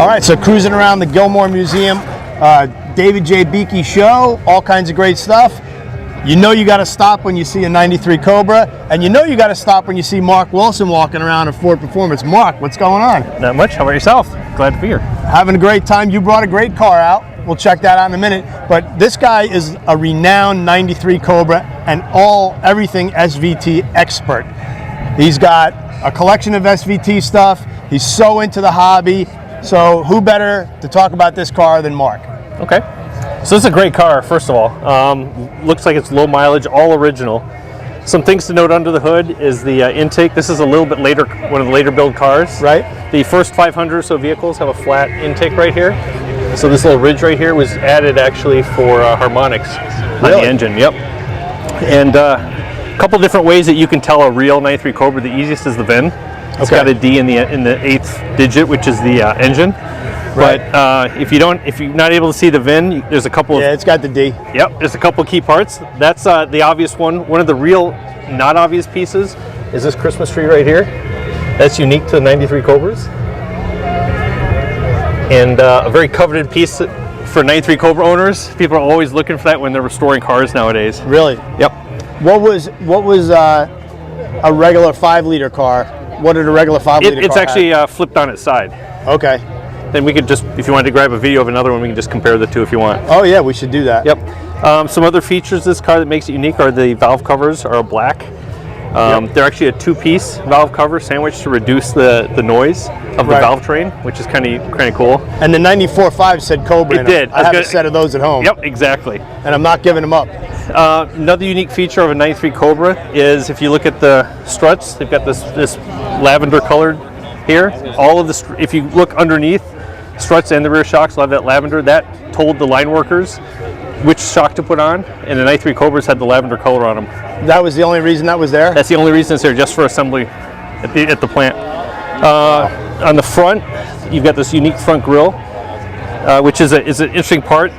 All right, so cruising around the Gilmore Museum, David J. Beakey show, all kinds of great stuff. You know you got to stop when you see a 93 Cobra, and you know you got to stop when you see Mark Wilson walking around at Ford Performance. Mark, what's going on? Not much. How about yourself? Glad to be here. Having a great time. You brought a great car out. We'll check that out in a minute. But this guy is a renowned 93 Cobra and everything SVT expert. He's got a collection of SVT stuff. He's so into the hobby. So who better to talk about this car than Mark? Okay. So this is a great car, first of all. Looks like it's low mileage, all original. Some things to note under the hood is the intake. This is a little bit later, one of the later build cars. Right. The first 500 or so vehicles have a flat intake right here. So this little ridge right here was added actually for harmonics on the engine. Yep. And a couple different ways that you can tell a real 93 Cobra. The easiest is the VIN. It's got a D in the 8th digit, which is the engine. Right. But if you're not able to see the VIN, there's a couple of... Yeah, it's got the D. Yep, there's a couple of key parts. That's the obvious one. One of the real not obvious pieces is this Christmas tree right here. That's unique to the 93 Cobras. And a very coveted piece for 93 Cobra owners. People are always looking for that when they're restoring cars nowadays. Really? Yep. What was a regular 5-liter car? What did a regular 5-liter car It's actually flipped on its side. Okay. Then we could just, if you wanted to grab a video of another one, we can just compare the two if you want. Oh yeah, we should do that. Yep. Some other features of this car that makes it unique are the valve covers are black. They're actually a 2-piece valve cover sandwiched to reduce the noise of the valve train, which is kind of cool. And the 94.5 said Cobra. It did. I have a set of those at home. Yep, exactly. And I'm not giving them up. Another unique feature of a 93 Cobra is if you look at the struts, they've got this lavender colored here. All of the, if you look underneath, struts and the rear shocks will have that lavender. That told the line workers which shock to put on, and the 93 Cobras had the lavender color on them. That was the only reason that was there? That's the only reason it's there, just for assembly at the plant. On the front, you've got this unique front grille, which is an interesting part.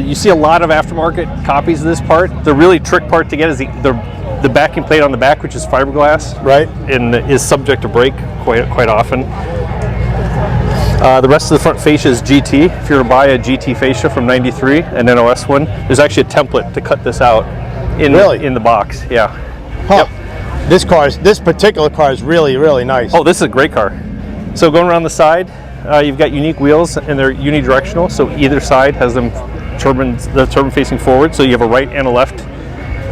You see a lot of aftermarket copies of this part. The really trick part to get is the backing plate on the back, which is fiberglass, right, and is subject to break quite often. The rest of the front fascia is GT. If you were to buy a GT fascia from 93, an NOS one, there's actually a template to cut this out in the box. Yeah. Huh. Yep. This particular car is really, really nice. Oh, this is a great car. So going around the side, you've got unique wheels, and they're unidirectional. So either side has the turbine facing forward. So you have a right and a left.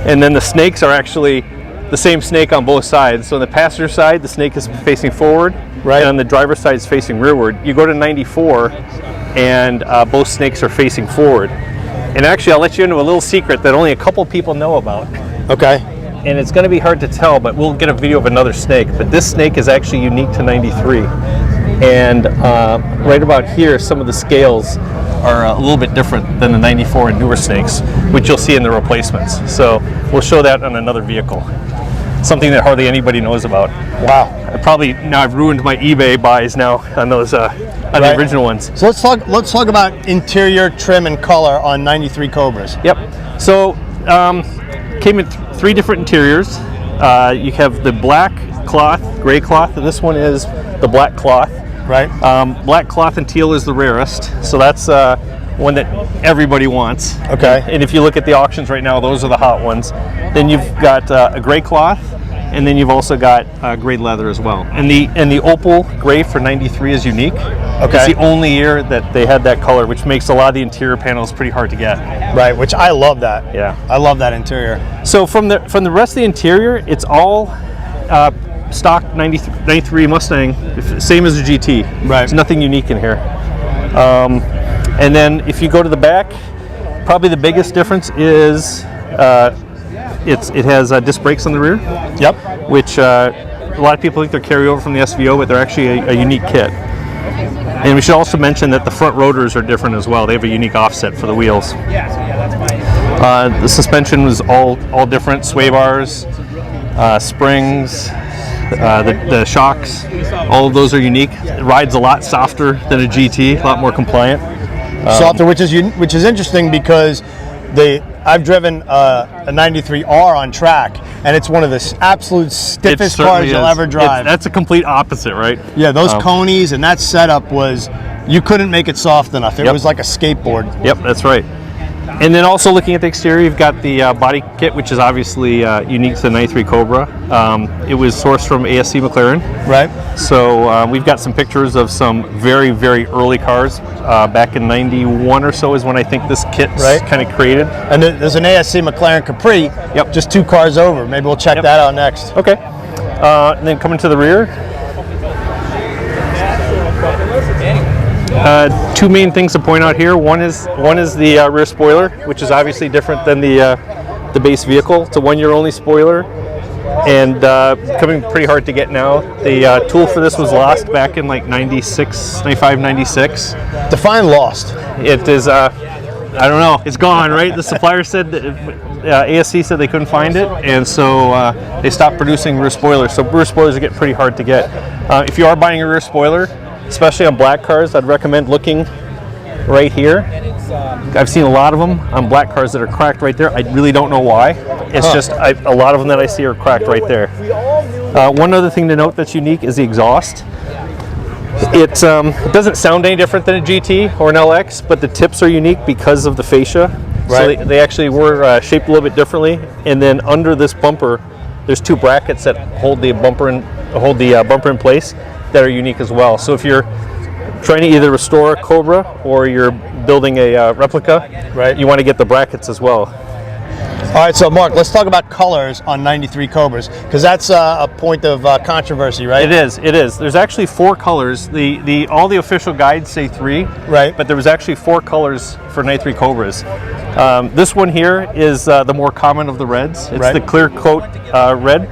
And then the snakes are actually the same snake on both sides. So on the passenger side, the snake is facing forward. Right. And on the driver's side is facing rearward. You go to 94, and both snakes are facing forward. And actually, I'll let you into a little secret that only a couple people know about. Okay. And it's going to be hard to tell, but we'll get a video of another snake. But this snake is actually unique to 93. And right about here, some of the scales are a little bit different than the 94 and newer snakes, which you'll see in the replacements. So we'll show that on another vehicle. Something that hardly anybody knows about. Wow. I've ruined my eBay buys now on those on the original ones. So let's talk about interior trim and color on 93 Cobras. Yep. So came in 3 different interiors. You have the black cloth, gray cloth, and this one is the black cloth. Right. Black cloth and teal is the rarest, so that's one that everybody wants. Okay. And if you look at the auctions right now, those are the hot ones. Then you've got a gray cloth, and then you've also got gray leather as well. And the opal gray for 93 is unique. Okay. It's the only year that they had that color, which makes a lot of the interior panels pretty hard to get. Right, which I love that. Yeah. I love that interior. So from the rest of the interior, it's all stock 93 Mustang, same as a GT. Right. There's nothing unique in here. And then if you go to the back, probably the biggest difference is it has disc brakes on the rear. Yep. Which a lot of people think they're carryover from the SVO, but they're actually a unique kit. And we should also mention that the front rotors are different as well. They have a unique offset for the wheels. The suspension was all different, sway bars, springs, the shocks, all of those are unique. It rides a lot softer than a GT, a lot more compliant. Softer, which is interesting because I've driven a 93R on track, and it's one of the absolute stiffest cars you'll ever drive. That's a complete opposite, right? Yeah, those conies and that setup was, you couldn't make it soft enough. It was like a skateboard. Yep, that's right. And then also looking at the exterior, you've got the body kit, which is obviously unique to the 93 Cobra. It was sourced from ASC McLaren. Right. So we've got some pictures of some very, very early cars. Back in 91 or so is when I think this kit's kind of created. And there's an ASC McLaren Capri, just 2 cars over. Maybe we'll check that out next. Okay. And then coming to the rear. 2 main things to point out here. One is the rear spoiler, which is obviously different than the base vehicle. It's a 1-year only spoiler, and coming pretty hard to get now. The tool for this was lost back in like 96, 95, 96. Define lost. It is, I don't know, it's gone, right? The supplier said that ASC said they couldn't find it, and so they stopped producing rear spoilers. So rear spoilers are getting pretty hard to get. If you are buying a rear spoiler, especially on black cars, I'd recommend looking right here. I've seen a lot of them on black cars that are cracked right there. I really don't know why. It's just a lot of them that I see are cracked right there. One other thing to note that's unique is the exhaust. It doesn't sound any different than a GT or an LX, but the tips are unique because of the fascia. Right. So they actually were shaped a little bit differently. And then under this bumper, there's 2 brackets that hold the bumper in place that are unique as well. So if you're trying to either restore a Cobra or you're building a replica, you want to get the brackets as well. All right, so Mark, let's talk about colors on 93 Cobras, because that's a point of controversy, right? It is. There's actually 4 colors. All the official guides say 3, but there was actually 4 colors for 93 Cobras. This one here is the more common of the reds. It's the clear coat red.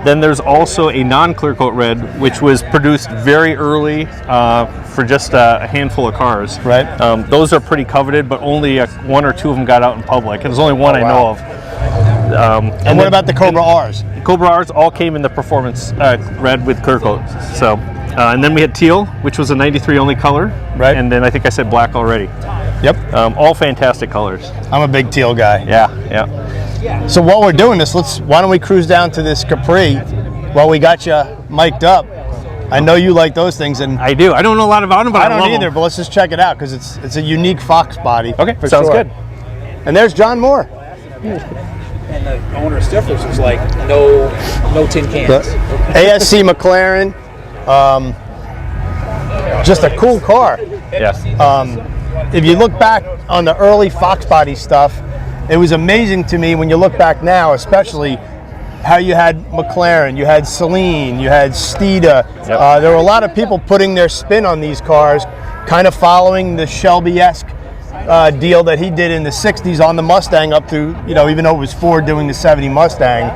Then there's also a non-clear coat red, which was produced very early for just a handful of cars. Right. Those are pretty coveted, but only 1 or 2 of them got out in public, and there's only one I know of. And what about the Cobra R's? Cobra R's all came in the performance red with clear coat. So, and then we had teal, which was a 93 only color. Right. And then I think I said black already. Yep. All fantastic colors. I'm a big teal guy. Yeah. So while we're doing this, why don't we cruise down to this Capri while we got you mic'd up? I know you like those things, and I do. I don't know a lot about them, but I don't love either. them. But let's just check it out, because it's a unique Fox body. Okay, sounds good. And there's John Moore. And the owner of Stifler's was like, no tin cans. ASC McLaren, just a cool car. Yes. If you look back on the early Foxbody stuff, it was amazing to me when you look back now, especially how you had McLaren, you had Celine, you had Steeda. There were a lot of people putting their spin on these cars, kind of following the Shelby-esque deal that he did in the 60s on the Mustang up to, even though it was Ford doing the 70 Mustang,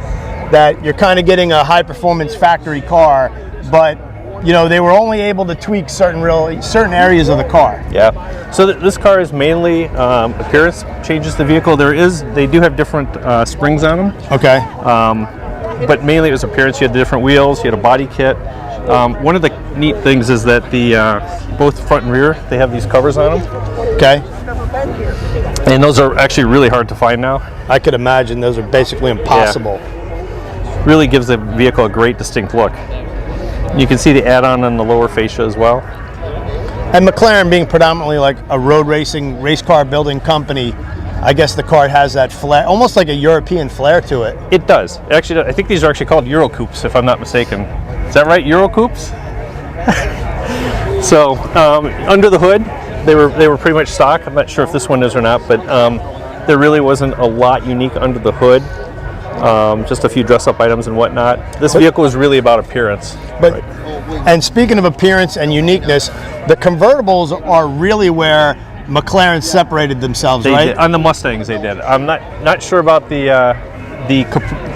that you're kind of getting a high-performance factory car, but they were only able to tweak certain areas of the car. Yeah. So this car is mainly appearance changes the vehicle. They do have different springs on them. Okay. But mainly it was appearance. You had the different wheels. You had a body kit. One of the neat things is that the both front and rear, they have these covers on them. Okay. And those are actually really hard to find now. I could imagine those are basically impossible. Yeah. Really gives the vehicle a great distinct look. You can see the add-on on the lower fascia as well. And McLaren being predominantly like a road racing, race car building company, I guess the car has that flair, almost like a European flair to it. It does. Actually, I think these are actually called Euro Coupes, if I'm not mistaken. Is that right? Euro Coupes? So, under the hood, they were pretty much stock. I'm not sure if this one is or not, but there really wasn't a lot unique under the hood. Just a few dress-up items and whatnot. This vehicle is really about appearance. But, and speaking of appearance and uniqueness, the convertibles are really where McLaren separated themselves, They right? did. On the Mustangs, they did. I'm not sure about the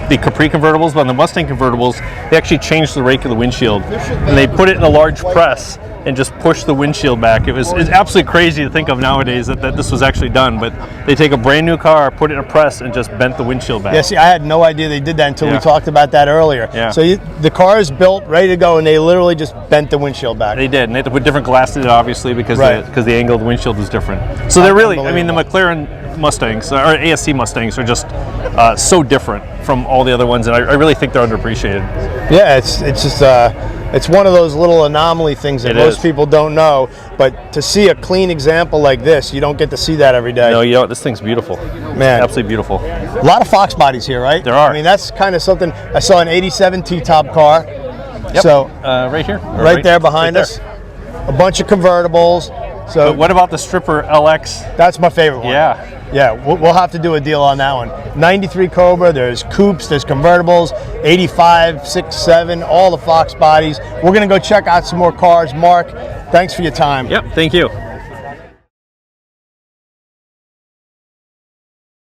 Capri convertibles, but on the Mustang convertibles, they actually changed the rake of the windshield, and they put it in a large press and just push the windshield back. It's absolutely crazy to think of nowadays that this was actually done, but they take a brand new car, put it in a press, and just bent the windshield back. Yeah, see, I had no idea they did that until we Yeah. talked about that earlier. Yeah. So the car is built, ready to go, and they literally just bent the windshield back. They did, and they had to put different glass in it, obviously, because Right. the angle of the windshield was different. So they're really, I mean, the Unbelievable. McLaren Mustangs, or ASC Mustangs, are just so different from all the other ones, and I really think they're underappreciated. Yeah, it's just it's one of those little anomaly things that It most is. people don't know. But to see a clean example like this, you don't get to see that every day. No, you know, this thing's beautiful. Man. Absolutely beautiful. A lot of Fox bodies here, right? There are. I mean, that's kind of something. I saw an '87 T-top car. Yep. So Right here. Or right there behind right us, a bunch of convertibles. So But what about the Stripper LX? that's my favorite one. Yeah. Yeah, we'll have to do a deal on that one. 93 Cobra, there's coupes, there's convertibles, 85, 6, 7, all the Fox bodies. We're going to go check out some more cars. Mark, thanks for your time. Yep, thank you.